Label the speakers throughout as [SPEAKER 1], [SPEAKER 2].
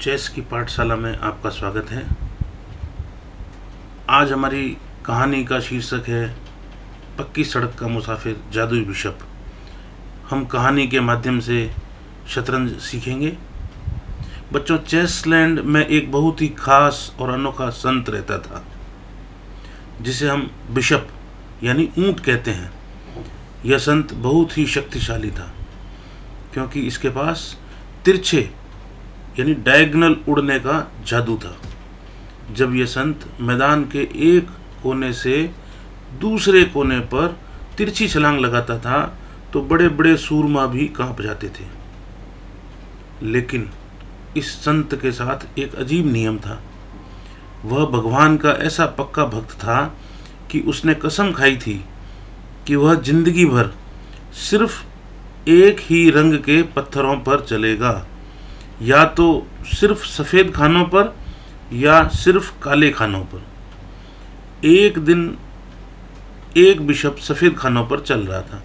[SPEAKER 1] Chess की पाठशाला में आपका स्वागत है। आज हमारी कहानी का शीर्षक है पक्की सड़क का मुसाफिर जादुई बिशप। हम कहानी के माध्यम से शतरंज सीखेंगे। बच्चों, चेसलैंड में एक बहुत ही खास और अनोखा संत रहता था जिसे हम बिशप यानी ऊंट कहते हैं। यह संत बहुत ही शक्तिशाली था क्योंकि इसके पास तिरछे यानी डायगोनल उड़ने का जादू था। जब यह संत मैदान के एक कोने से दूसरे कोने पर तिरछी छलांग लगाता था तो बड़े बड़े सूरमा भी कांप जाते थे। लेकिन इस संत के साथ एक अजीब नियम था। वह भगवान का ऐसा पक्का भक्त था कि उसने कसम खाई थी कि वह जिंदगी भर सिर्फ एक ही रंग के पत्थरों पर चलेगा, या तो सिर्फ सफ़ेद खानों पर या सिर्फ काले खानों पर। एक दिन एक बिशप सफ़ेद खानों पर चल रहा था।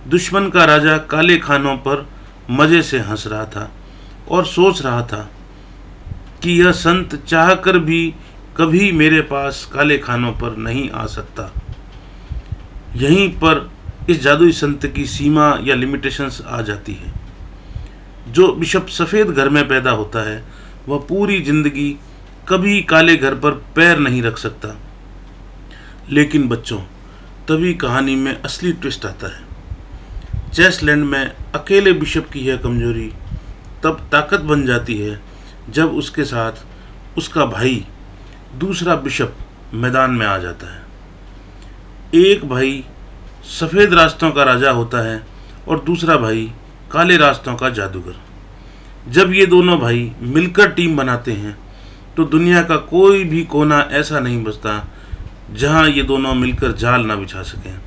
[SPEAKER 1] दुश्मन का राजा काले खानों पर मज़े से हंस रहा था और सोच रहा था कि यह संत चाहकर भी कभी मेरे पास काले खानों पर नहीं आ सकता। यहीं पर इस जादुई संत की सीमा या लिमिटेशंस आ जाती है। जो बिशप सफ़ेद घर में पैदा होता है वह पूरी जिंदगी कभी काले घर पर पैर नहीं रख सकता। लेकिन बच्चों, तभी कहानी में असली ट्विस्ट आता है। चेसलैंड में अकेले बिशप की यह कमजोरी तब ताकत बन जाती है जब उसके साथ उसका भाई दूसरा बिशप मैदान में आ जाता है। एक भाई सफ़ेद रास्तों का राजा होता है और दूसरा भाई काले रास्तों का जादूगर। जब ये दोनों भाई मिलकर टीम बनाते हैं तो दुनिया का कोई भी कोना ऐसा नहीं बचता जहां ये दोनों मिलकर जाल ना बिछा सकें।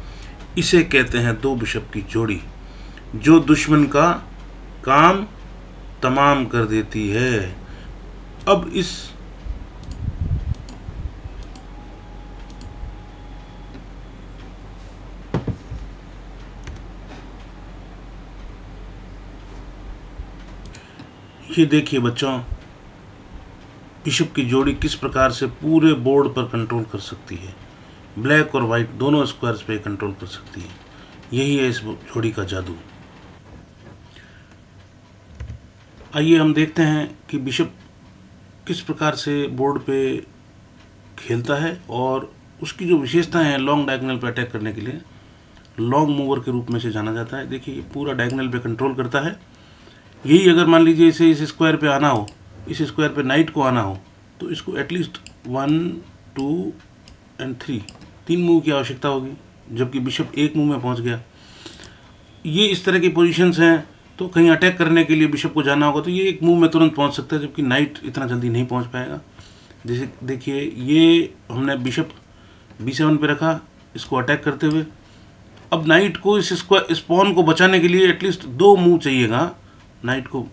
[SPEAKER 1] इसे कहते हैं दो बिशप की जोड़ी, जो दुश्मन का काम तमाम कर देती है। अब इस ये देखिए बच्चों, बिशप की जोड़ी किस प्रकार से पूरे बोर्ड पर कंट्रोल कर सकती है। ब्लैक और वाइट दोनों स्क्वायर्स पे कंट्रोल कर सकती है। यही है इस जोड़ी का जादू। आइए हम देखते हैं कि बिशप किस प्रकार से बोर्ड पे खेलता है और उसकी जो विशेषताएं हैं लॉन्ग डायगोनल पे अटैक करने के लिए लॉन्ग मूवर के रूप में से जाना जाता है। देखिए, पूरा डायगोनल पे कंट्रोल करता है। यही अगर मान लीजिए इसे इस स्क्वायर पे आना हो, इस स्क्वायर पे नाइट को आना हो, तो इसको एटलीस्ट 1, 2 एंड 3 मूव की आवश्यकता होगी, जबकि बिशप एक मूव में पहुंच गया। ये इस तरह की पोजीशंस हैं, तो कहीं अटैक करने के लिए बिशप को जाना होगा तो ये एक मूव में तुरंत पहुंच सकता है, जबकि नाइट इतना जल्दी नहीं पहुंच पाएगा। जैसे देखिए, ये हमने बिशप B7 पे रखा इसको अटैक करते हुए। अब नाइट को इस पॉन को बचाने के लिए एटलीस्ट 2 मूव चाहिएगा। नाइट को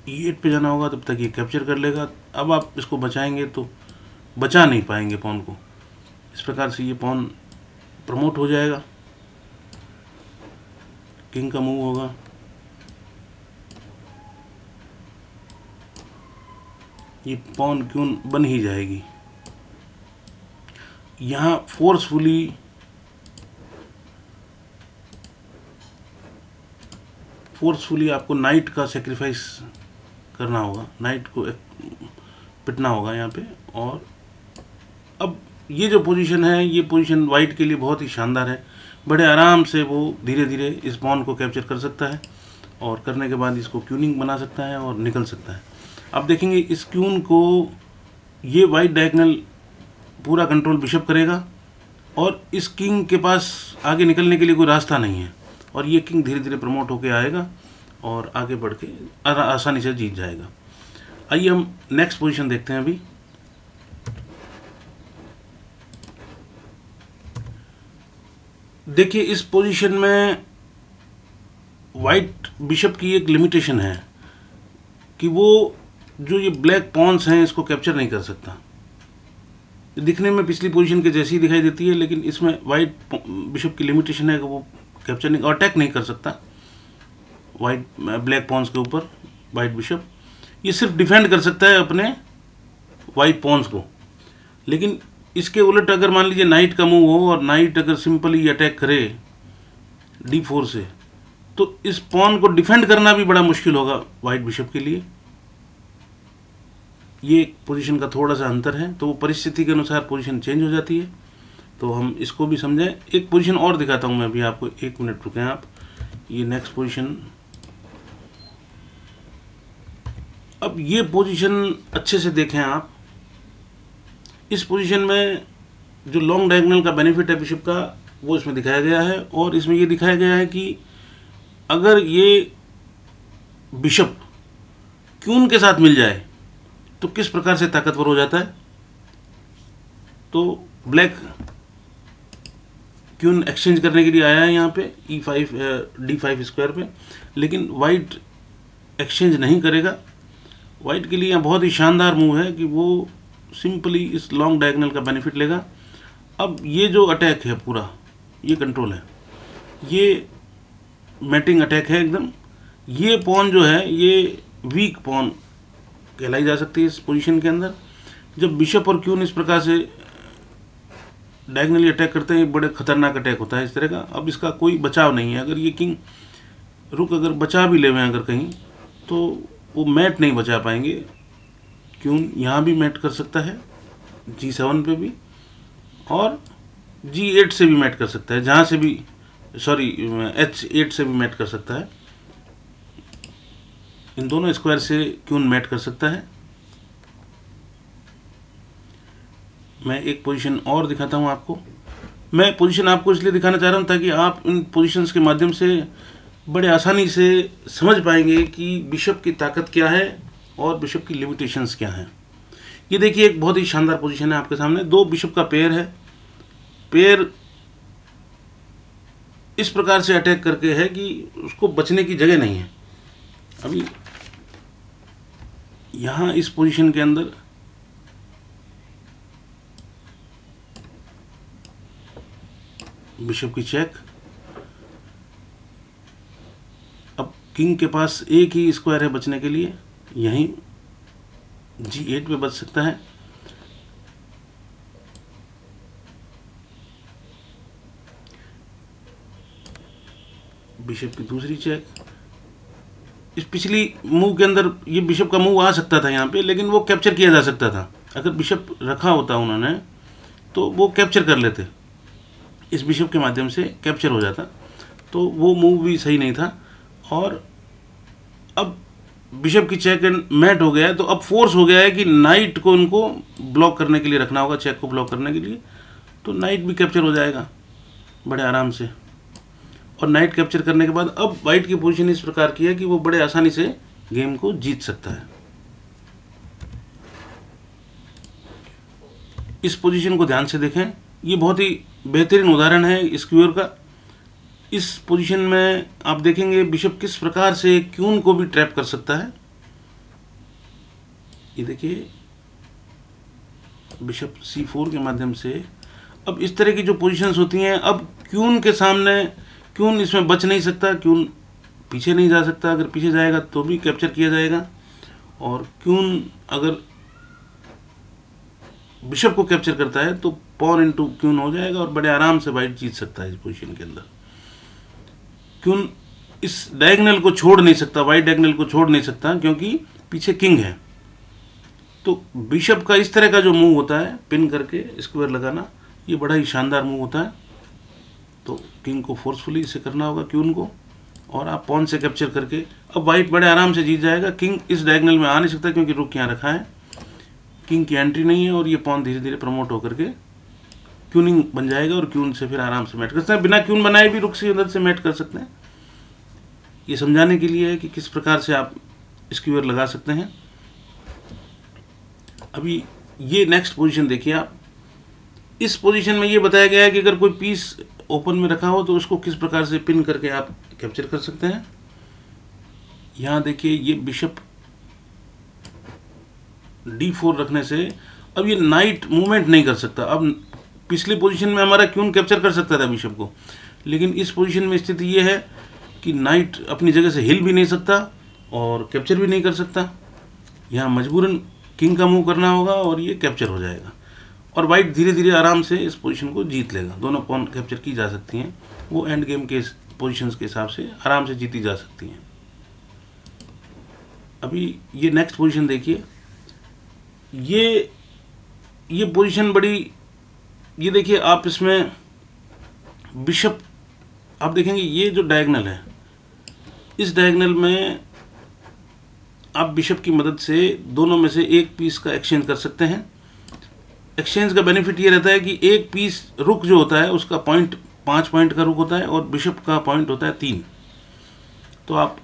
[SPEAKER 1] E8 पे जाना होगा, तब तक ये कैप्चर कर लेगा। अब आप इसको बचाएंगे तो बचा नहीं पाएंगे पॉन को। इस प्रकार से ये पॉन प्रमोट हो जाएगा। किंग का मूव होगा, ये पॉन क्यून बन ही जाएगी। यहाँ फोर्सफुली आपको नाइट का सेक्रीफाइस करना होगा, नाइट को पिटना होगा यहाँ पे। और अब ये जो पोजीशन है, ये पोजीशन वाइट के लिए बहुत ही शानदार है। बड़े आराम से वो धीरे धीरे इस पॉन को कैप्चर कर सकता है और करने के बाद इसको क्यूनिंग बना सकता है और निकल सकता है। अब देखेंगे इस क्यून को ये वाइट डायगोनल पूरा कंट्रोल बिशप करेगा और इस किंग के पास आगे निकलने के लिए कोई रास्ता नहीं है, और ये किंग धीरे धीरे प्रमोट होकर आएगा और आगे बढ़ के आसानी से जीत जाएगा। आइए हम नेक्स्ट पोजीशन देखते हैं। अभी देखिए, इस पोजीशन में वाइट बिशप की एक लिमिटेशन है कि वो जो ये ब्लैक पॉन्स हैं इसको कैप्चर नहीं कर सकता। दिखने में पिछली पोजीशन के जैसी दिखाई देती है, लेकिन इसमें वाइट बिशप की लिमिटेशन है कि वो कैप्चर नहीं, अटैक नहीं कर सकता वाइट ब्लैक पॉन्स के ऊपर वाइट बिशप। ये सिर्फ डिफेंड कर सकता है अपने वाइट पॉन्स को। लेकिन इसके उलट अगर मान लीजिए नाइट का मूव हो और नाइट अगर सिंपली अटैक करे D4 से, तो इस पॉन को डिफेंड करना भी बड़ा मुश्किल होगा वाइट बिशप के लिए। ये पोजीशन का थोड़ा सा अंतर है, तो वो परिस्थिति के अनुसार पोजीशन चेंज हो जाती है, तो हम इसको भी समझें। एक पोजीशन और दिखाता हूँ मैं अभी आपको, 1 मिनट रुकें आप। ये नेक्स्ट पोजीशन, अब ये पोजीशन अच्छे से देखें आप। इस पोजीशन में जो लॉन्ग डायगोनल का बेनिफिट है बिशप का, वो इसमें दिखाया गया है। और इसमें ये दिखाया गया है कि अगर ये बिशप क्यून के साथ मिल जाए तो किस प्रकार से ताकतवर हो जाता है। तो ब्लैक क्यून एक्सचेंज करने के लिए आया है यहाँ पे E5 D5 स्क्वायर पे, लेकिन वाइट एक्सचेंज नहीं करेगा। वाइट के लिए यहाँ बहुत ही शानदार मूव है कि वो सिंपली इस लॉन्ग डायगोनल का बेनिफिट लेगा। अब ये जो अटैक है पूरा, ये कंट्रोल है, ये मैटिंग अटैक है एकदम। ये पॉन जो है ये वीक पॉन कहलाई जा सकती है इस पोजीशन के अंदर। जब बिशप और क्यून इस प्रकार से डायगोनली अटैक करते हैं, बड़े खतरनाक अटैक होता है इस तरह का। अब इसका कोई बचाव नहीं है। अगर ये किंग रुक अगर बचा भी ले अगर कहीं, तो वो मैट नहीं बचा पाएंगे। क्यून यहाँ भी मैट कर सकता है G7 पे भी, और G8 से भी मैट कर सकता है, जहाँ से भी, सॉरी H8 से भी मैट कर सकता है। इन दोनों स्क्वायर से क्यून मैट कर सकता है। मैं एक पोजीशन और दिखाता हूँ आपको। मैं पोजीशन आपको इसलिए दिखाना चाह रहा हूँ ताकि आप इन पोजीशंस के माध्यम से बड़े आसानी से समझ पाएंगे कि बिशप की ताकत क्या है और बिशप की लिमिटेशंस क्या हैं। ये देखिए एक बहुत ही शानदार पोजीशन है आपके सामने। दो बिशप का पेयर है। पेयर इस प्रकार से अटैक करके है कि उसको बचने की जगह नहीं है। अभी यहाँ इस पोजीशन के अंदर बिशप की चेक। अब किंग के पास एक ही स्क्वायर है बचने के लिए, यहीं G8 पे बच सकता है। बिशप की दूसरी चेक। इस पिछली मूव के अंदर ये बिशप का मूव आ सकता था यहाँ पे, लेकिन वो कैप्चर किया जा सकता था। अगर बिशप रखा होता उन्होंने तो वो कैप्चर कर लेते, इस बिशप के माध्यम से कैप्चर हो जाता, तो वो मूव भी सही नहीं था। और अब बिशप की चेक मैट हो गया है, तो अब फोर्स हो गया है कि नाइट को उनको ब्लॉक करने के लिए रखना होगा, चेक को ब्लॉक करने के लिए। तो नाइट भी कैप्चर हो जाएगा बड़े आराम से। और नाइट कैप्चर करने के बाद अब वाइट की पोजीशन इस प्रकार की है कि वो बड़े आसानी से गेम को जीत सकता है। इस पोजीशन को ध्यान से देखें, ये बहुत ही बेहतरीन उदाहरण है स्क्वायर का। इस पोजीशन में आप देखेंगे बिशप किस प्रकार से क्यून को भी ट्रैप कर सकता है। ये देखिए बिशप C4 के माध्यम से। अब इस तरह की जो पोजीशंस होती हैं, अब क्यून के सामने क्यून इसमें बच नहीं सकता, क्यून पीछे नहीं जा सकता। अगर पीछे जाएगा तो भी कैप्चर किया जाएगा, और क्यून अगर बिशप को कैप्चर करता है तो पॉन इनटू क्यून हो जाएगा और बड़े आराम से वाइट जीत सकता है इस पोजीशन के अंदर। क्यून इस डायगोनल को छोड़ नहीं सकता, वाइट डायगोनल को छोड़ नहीं सकता, क्योंकि पीछे किंग है। तो बिशप का इस तरह का जो मूव होता है, पिन करके स्क्वायर लगाना, ये बड़ा ही शानदार मूव होता है। तो किंग को फोर्सफुली इसे करना होगा क्यून को, और आप पॉन से कैप्चर करके अब वाइट बड़े आराम से जीत जाएगा। किंग इस डायगोनल में आ नहीं सकता क्योंकि रुक यहाँ रखा है, किंग की एंट्री नहीं है, और ये पॉन धीरे धीरे प्रमोट होकर के क्यूनिंग बन जाएगा और क्यून से फिर आराम से मैट कर सकते हैं। बिना क्यून बनाए भी रुक से उधर से मैट कर सकते हैं। ये समझाने के लिए है कि किस प्रकार से आप स्क्वायर लगा सकते हैं। अभी ये नेक्स्ट पोजीशन देखिए आप। इस पोजीशन में ये बताया गया है कि अगर कोई पीस ओपन में रखा हो तो उसको किस प्रकार से पिन करके आप कैप्चर कर सकते हैं। यहाँ देखिए ये बिशप D4 रखने से अब ये नाइट मूवमेंट नहीं कर सकता। अब पिछली पोजीशन में हमारा क्यून कैप्चर कर सकता था बिशप को, लेकिन इस पोजीशन में स्थिति ये है कि नाइट अपनी जगह से हिल भी नहीं सकता और कैप्चर भी नहीं कर सकता। यहाँ मजबूरन किंग का मूव करना होगा और ये कैप्चर हो जाएगा और वाइट धीरे धीरे आराम से इस पोजीशन को जीत लेगा। दोनों पॉन कैप्चर की जा सकती हैं, वो एंड गेम के पोजीशंस के हिसाब से आराम से जीती जा सकती हैं। अभी ये नेक्स्ट पोजीशन देखिए, ये पोजीशन बड़ी, ये देखिए आप इसमें बिशप, आप देखेंगे ये जो डायगोनल है, इस डायगोनल में आप बिशप की मदद से दोनों में से एक पीस का एक्सचेंज कर सकते हैं। एक्सचेंज का बेनिफिट ये रहता है कि एक पीस रुक जो होता है उसका पॉइंट 5 पॉइंट का रुक होता है और बिशप का पॉइंट होता है 3। तो आप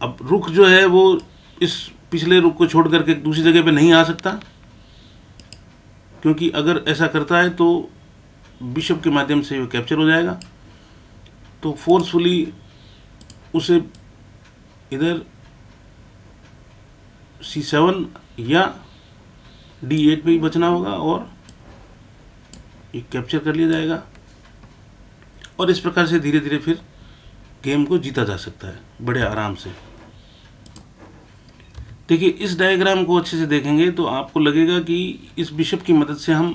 [SPEAKER 1] अब रुक जो है वो इस पिछले रुक को छोड़ करके दूसरी जगह पे नहीं आ सकता, क्योंकि अगर ऐसा करता है तो बिशप के माध्यम से वो कैप्चर हो जाएगा। तो फोर्सफुली उसे इधर C7 या D8 पे ही बचना होगा और ये कैप्चर कर लिया जाएगा और इस प्रकार से धीरे धीरे फिर गेम को जीता जा सकता है बड़े आराम से। देखिए इस डायग्राम को अच्छे से देखेंगे तो आपको लगेगा कि इस बिशप की मदद से हम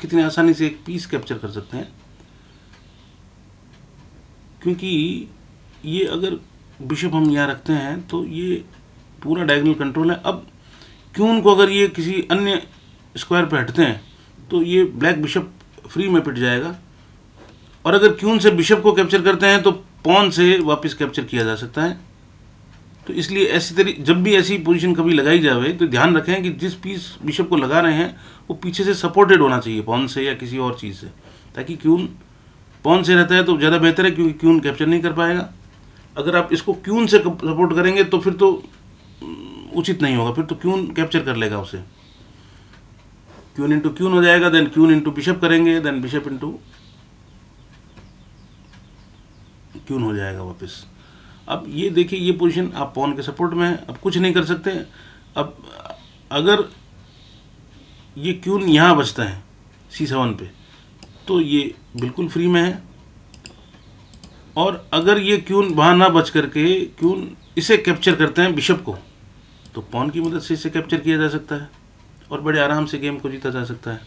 [SPEAKER 1] कितनी आसानी से एक पीस कैप्चर कर सकते हैं, क्योंकि ये अगर बिशप हम यहाँ रखते हैं तो ये पूरा डायगोनल कंट्रोल है। अब क्यून को अगर ये किसी अन्य स्क्वायर पे हटते हैं तो ये ब्लैक बिशप फ्री में पिट जाएगा, और अगर क्यून से बिशप को कैप्चर करते हैं तो पॉन से वापस कैप्चर किया जा सकता है। तो इसलिए जब भी ऐसी पोजीशन कभी लगाई जाए तो ध्यान रखें कि जिस पीस बिशप को लगा रहे हैं वो पीछे से सपोर्टेड होना चाहिए पॉन से या किसी और चीज़ से, ताकि क्यून पॉन से रहता है तो ज़्यादा बेहतर है, क्योंकि क्यून कैप्चर नहीं कर पाएगा। अगर आप इसको क्यून से सपोर्ट करेंगे तो फिर तो उचित नहीं होगा, फिर तो क्यून कैप्चर कर लेगा उसे। क्यून इंटू क्यून हो जाएगा, देन क्यून इंटू बिशप करेंगे, देन बिशप इंटू क्यून हो जाएगा वापस। अब ये देखिए ये पोजीशन आप पॉन के सपोर्ट में है, अब कुछ नहीं कर सकते। अब अगर ये क्यून यहाँ बचता है C7 पे तो ये बिल्कुल फ्री में है, और अगर ये क्यून वहाँ ना बच करके क्यून इसे कैप्चर करते हैं बिशप को, तो पॉन की मदद से इसे कैप्चर किया जा सकता है और बड़े आराम से गेम को जीता जा सकता है।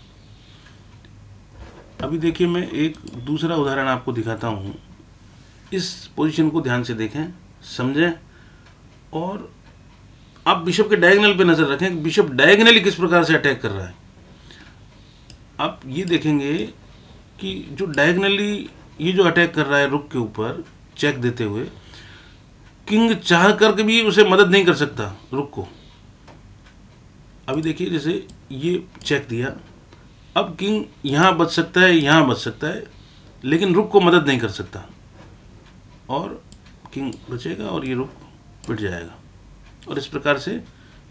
[SPEAKER 1] अभी देखिए मैं एक दूसरा उदाहरण आपको दिखाता हूँ। इस पोजीशन को ध्यान से देखें, समझें, और आप बिशप के डायगोनल पे नज़र रखें कि बिशप डायगोनली किस प्रकार से अटैक कर रहा है। आप ये देखेंगे कि जो डायगोनली ये जो अटैक कर रहा है रुक के ऊपर चेक देते हुए, किंग चाह करके भी उसे मदद नहीं कर सकता रुक को। अभी देखिए जैसे ये चेक दिया, अब किंग यहाँ बच सकता है, यहाँ बच सकता है, लेकिन रुक को मदद नहीं कर सकता, और किंग बचेगा और ये रुक पिट जाएगा, और इस प्रकार से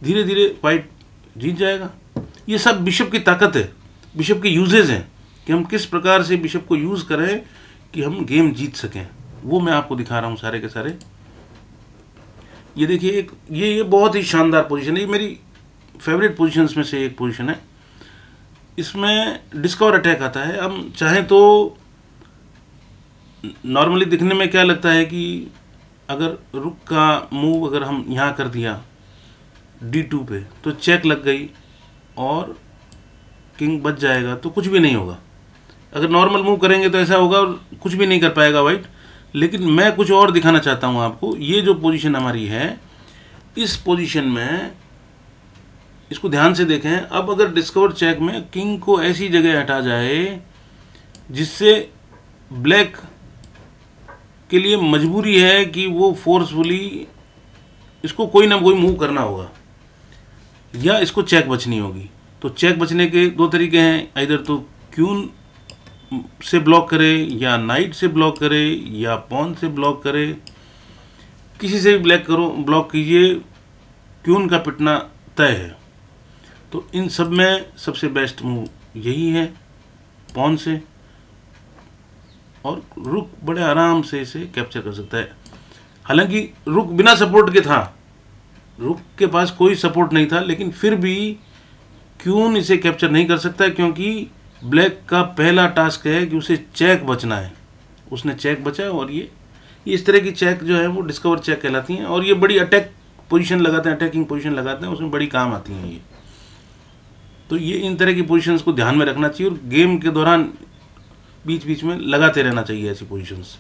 [SPEAKER 1] धीरे धीरे वाइट जीत जाएगा। ये सब बिशप की ताकत है, बिशप के यूजेज हैं कि हम किस प्रकार से बिशप को यूज़ करें कि हम गेम जीत सकें, वो मैं आपको दिखा रहा हूँ सारे के सारे। ये देखिए एक ये बहुत ही शानदार पोजीशन है, ये मेरी फेवरेट पोजीशंस में से एक पोजीशन है। इसमें डिस्कवर अटैक आता है। हम चाहें तो नॉर्मली दिखने में क्या लगता है कि अगर रुक का मूव अगर हम यहाँ कर दिया D2 पे तो चेक लग गई और किंग बच जाएगा तो कुछ भी नहीं होगा। अगर नॉर्मल मूव करेंगे तो ऐसा होगा और कुछ भी नहीं कर पाएगा वाइट। लेकिन मैं कुछ और दिखाना चाहता हूँ आपको। ये जो पोजीशन हमारी है, इस पोजीशन में इसको ध्यान से देखें। अब अगर डिस्कवर चेक में किंग को ऐसी जगह हटा जाए जिससे ब्लैक के लिए मजबूरी है कि वो फोर्सफुली इसको कोई ना कोई मूव करना होगा या इसको चेक बचनी होगी। तो चेक बचने के दो तरीके हैं, इधर तो क्यून से ब्लॉक करे या नाइट से ब्लॉक करे या पॉन से ब्लॉक करे, किसी से भी ब्लॉक कीजिए, क्यून का पिटना तय है। तो इन सब में सबसे बेस्ट मूव यही है पॉन से, और रुक बड़े आराम से इसे कैप्चर कर सकता है। हालांकि रुक बिना सपोर्ट के था, रुक के पास कोई सपोर्ट नहीं था, लेकिन फिर भी क्यून इसे कैप्चर नहीं कर सकता, क्योंकि ब्लैक का पहला टास्क है कि उसे चेक बचना है। उसने चेक बचा, और ये इस तरह की चेक जो है वो डिस्कवर चेक कहलाती हैं, और ये बड़ी अटैक पोजीशन लगाते हैं, अटैकिंग पोजीशन लगाते हैं, उसमें बड़ी काम आती हैं ये। तो ये इन तरह की पोजीशंस को ध्यान में रखना चाहिए और गेम के दौरान बीच बीच में लगाते रहना चाहिए ऐसी पोजीशंस।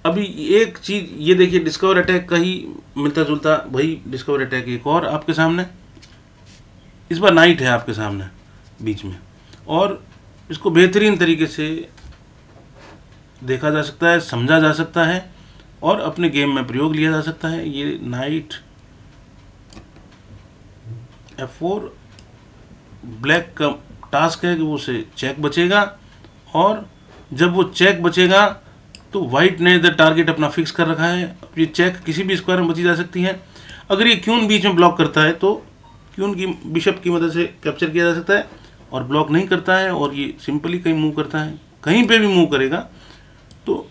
[SPEAKER 1] अभी एक चीज़ ये देखिए, डिस्कवर अटैक का ही मिलता जुलता वही डिस्कवर अटैक एक और आपके सामने, इस बार नाइट है आपके सामने बीच में, और इसको बेहतरीन तरीके से देखा जा सकता है, समझा जा सकता है और अपने गेम में प्रयोग लिया जा सकता है। ये नाइट F4, ब्लैक का टास्क है कि वो उसे चेक बचेगा, और जब वो चेक बचेगा तो वाइट ने इधर टारगेट अपना फिक्स कर रखा है। ये चेक किसी भी स्क्वायर में बची जा सकती है। अगर ये क्यून बीच में ब्लॉक करता है तो क्यून की बिशप की मदद से कैप्चर किया जा सकता है, और ब्लॉक नहीं करता है और ये सिंपली कहीं मूव करता है, कहीं पे भी मूव करेगा तो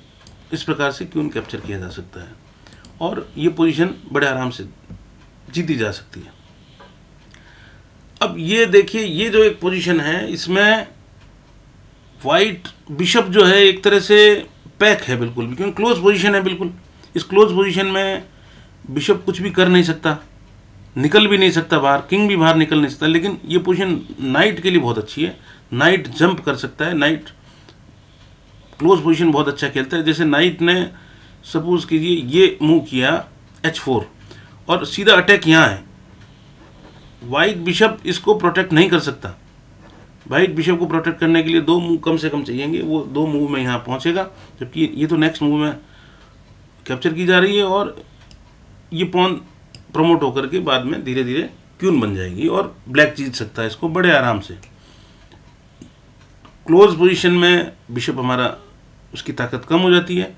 [SPEAKER 1] इस प्रकार से क्यून कैप्चर किया जा सकता है और ये पोजीशन बड़े आराम से जीती जा सकती है। अब ये देखिए, ये जो एक पोजीशन है इसमें वाइट बिशप जो है एक तरह से पैक है बिल्कुल भी, क्योंकि क्लोज पोजीशन है बिल्कुल। इस क्लोज पोजीशन में बिशप कुछ भी कर नहीं सकता, निकल भी नहीं सकता बाहर, किंग भी बाहर निकल नहीं सकता। लेकिन ये पोजीशन नाइट के लिए बहुत अच्छी है, नाइट जंप कर सकता है, नाइट क्लोज पोजीशन बहुत अच्छा खेलता है। जैसे नाइट ने सपोज कीजिए ये मूव किया H4 और सीधा अटैक यहाँ है, वाइट बिशप इसको प्रोटेक्ट नहीं कर सकता। वाइट बिशप को प्रोटेक्ट करने के लिए 2 मूव कम से कम चाहिएंगे, वो 2 मूव में यहाँ पहुँचेगा, जबकि ये तो नेक्स्ट मूव में कैप्चर की जा रही है और ये पॉन प्रमोट होकर के बाद में धीरे धीरे क्यून बन जाएगी और ब्लैक जीत सकता है इसको बड़े आराम से। क्लोज पोजीशन में बिशप हमारा उसकी ताकत कम हो जाती है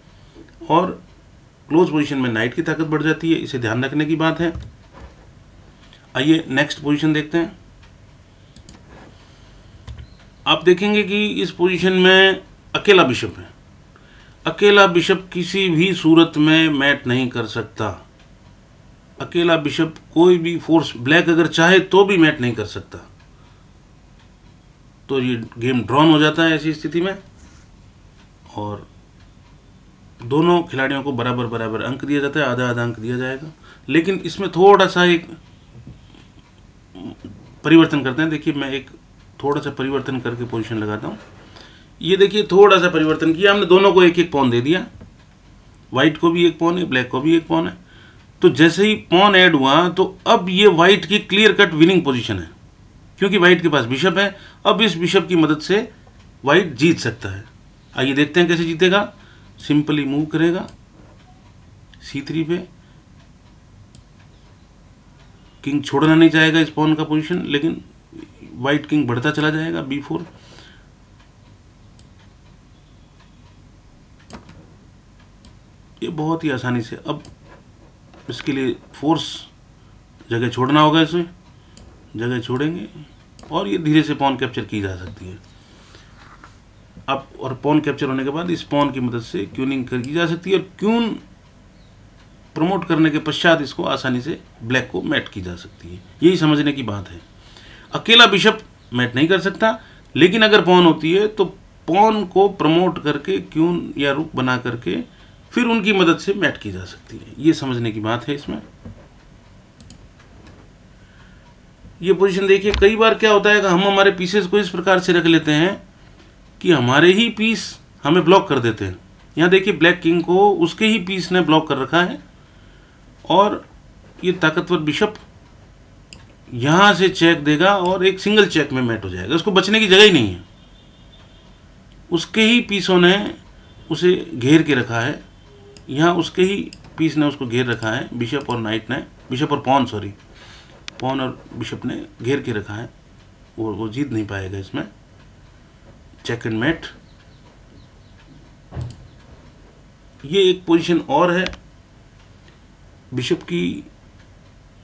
[SPEAKER 1] और क्लोज पोजीशन में नाइट की ताकत बढ़ जाती है, इसे ध्यान रखने की बात है। आइए नेक्स्ट पोजीशन देखते हैं। आप देखेंगे कि इस पोजीशन में अकेला बिशप है। अकेला बिशप किसी भी सूरत में मैट नहीं कर सकता। अकेला बिशप कोई भी फोर्स, ब्लैक अगर चाहे तो भी मैट नहीं कर सकता। तो ये गेम ड्रॉन हो जाता है ऐसी स्थिति में और दोनों खिलाड़ियों को बराबर बराबर अंक दिया जाता है, आधा आधा अंक दिया जाएगा। लेकिन इसमें थोड़ा सा एक परिवर्तन करते हैं। देखिए मैं एक थोड़ा सा परिवर्तन करके पोजीशन लगाता हूँ। ये देखिए थोड़ा सा परिवर्तन किया हमने, दोनों को एक एक पॉन दे दिया, वाइट को भी एक पॉन है, ब्लैक को भी एक पॉन है। तो जैसे ही पॉन ऐड हुआ तो अब ये वाइट की क्लियर कट विनिंग पोजीशन है, क्योंकि वाइट के पास बिशप है। अब इस बिशप की मदद से वाइट जीत सकता है। आइए देखते हैं कैसे जीतेगा। सिंपली मूव करेगा C3 पे, किंग छोड़ना नहीं चाहेगा इस पॉन का पोजीशन, लेकिन वाइट किंग बढ़ता चला जाएगा B4। ये बहुत ही आसानी से, अब इसके लिए फोर्स जगह छोड़ना होगा, इसे जगह छोड़ेंगे और ये धीरे से पॉन कैप्चर की जा सकती है। अब और पॉन कैप्चर होने के बाद इस पॉन की मदद से क्यूनिंग की जा सकती है और क्यून प्रमोट करने के पश्चात इसको आसानी से ब्लैक को मैट की जा सकती है। यही समझने की बात है। अकेला बिशप मैट नहीं कर सकता, लेकिन अगर पॉन होती है तो पॉन को प्रमोट करके क्यून या रुक बना करके फिर उनकी मदद से मैट की जा सकती है। ये समझने की बात है इसमें। ये पोजीशन देखिए, कई बार क्या होता है कि हम हमारे पीसेस को इस प्रकार से रख लेते हैं कि हमारे ही पीस हमें ब्लॉक कर देते हैं। यहाँ देखिए ब्लैक किंग को उसके ही पीस ने ब्लॉक कर रखा है और ये ताकतवर बिशप यहाँ से चेक देगा और एक सिंगल चेक में मैट हो जाएगा, उसको बचने की जगह ही नहीं है। उसके ही पीसों ने उसे घेर के रखा है, यहाँ उसके ही पीस ने उसको घेर रखा है, बिशप और नाइट ने, बिशप और पॉन, सॉरी पॉन और बिशप ने घेर के रखा है, वो जीत नहीं पाएगा इसमें। Check and mate. ये एक पोजीशन और है बिशप की।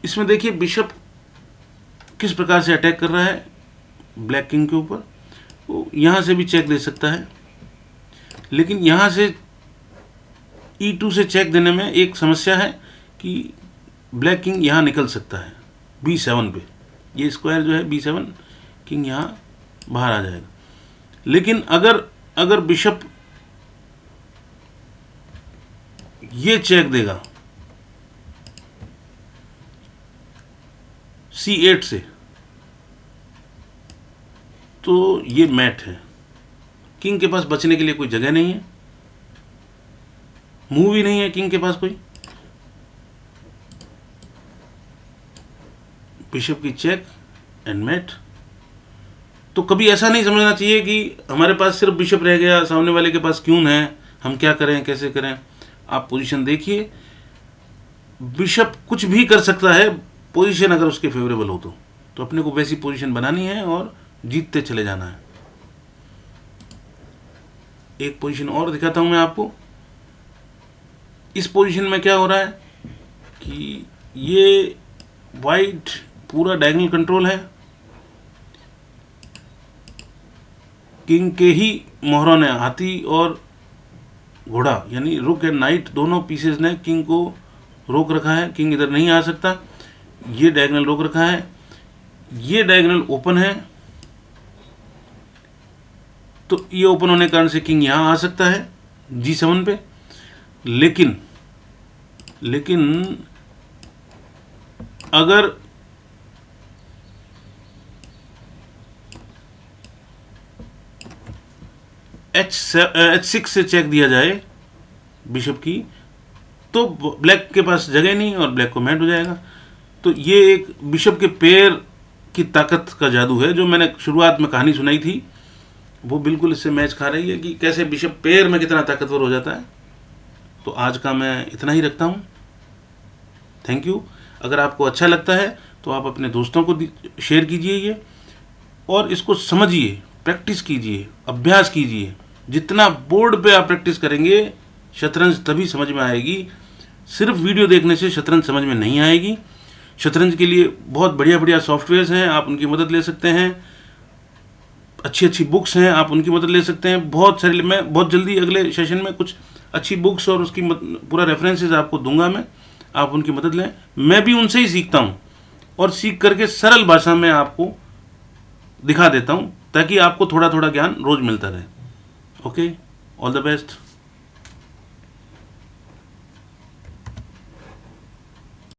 [SPEAKER 1] इसमें देखिए बिशप किस प्रकार से अटैक कर रहा है ब्लैक किंग के ऊपर। वो यहाँ से भी चेक दे सकता है, लेकिन यहाँ से E2 से चेक देने में एक समस्या है कि ब्लैक किंग यहाँ निकल सकता है B7 पे। ये स्क्वायर जो है B7, किंग यहाँ बाहर आ जाएगा। लेकिन अगर बिशप ये चेक देगा C8 से, तो ये मैट है। किंग के पास बचने के लिए कोई जगह नहीं है, मूव ही नहीं है किंग के पास कोई। बिशप की चेक एंड मैट। तो कभी ऐसा नहीं समझना चाहिए कि हमारे पास सिर्फ बिशप रह गया, सामने वाले के पास क्यून है, हम क्या करें कैसे करें। आप पोजीशन देखिए, बिशप कुछ भी कर सकता है, पोजीशन अगर उसके फेवरेबल हो तो अपने को वैसी पोजीशन बनानी है और जीतते चले जाना है। एक पोजीशन और दिखाता हूं मैं आपको। इस पोजीशन में क्या हो रहा है कि ये वाइट पूरा डायगोनल कंट्रोल है, किंग के ही मोहरों ने, हाथी और घोड़ा यानी रुक एंड नाइट दोनों पीसेस ने किंग को रोक रखा है। किंग इधर नहीं आ सकता, ये डायगोनल रोक रखा है, ये डायगोनल ओपन है, तो ये ओपन होने के कारण से किंग यहां आ सकता है G7 पे। लेकिन अगर H6 से चेक दिया जाए बिशप की, तो ब्लैक के पास जगह नहीं और ब्लैक को मैट हो जाएगा। तो ये एक बिशप के पैर की ताकत का जादू है, जो मैंने शुरुआत में कहानी सुनाई थी, वो बिल्कुल इससे मैच खा रही है कि कैसे बिशप पैर में कितना ताकतवर हो जाता है। तो आज का मैं इतना ही रखता हूँ। Thank you. अगर आपको अच्छा लगता है तो आप अपने दोस्तों को शेयर कीजिए ये, और इसको समझिए, प्रैक्टिस कीजिए, अभ्यास कीजिए। जितना बोर्ड पे आप प्रैक्टिस करेंगे शतरंज तभी समझ में आएगी। सिर्फ वीडियो देखने से शतरंज समझ में नहीं आएगी। शतरंज के लिए बहुत बढ़िया बढ़िया सॉफ्टवेयर्स हैं, आप उनकी मदद ले सकते हैं। अच्छी अच्छी बुक्स हैं, आप उनकी मदद ले सकते हैं। बहुत सारी, मैं बहुत जल्दी अगले सेशन में कुछ अच्छी बुक्स और उसकी पूरा रेफरेंसेस आपको दूंगा मैं, आप उनकी मदद लें। मैं भी उनसे ही सीखता हूँ और सीख करके सरल भाषा में आपको दिखा देता हूँ, ताकि आपको थोड़ा थोड़ा ज्ञान रोज मिलता रहे। Okay, all the best.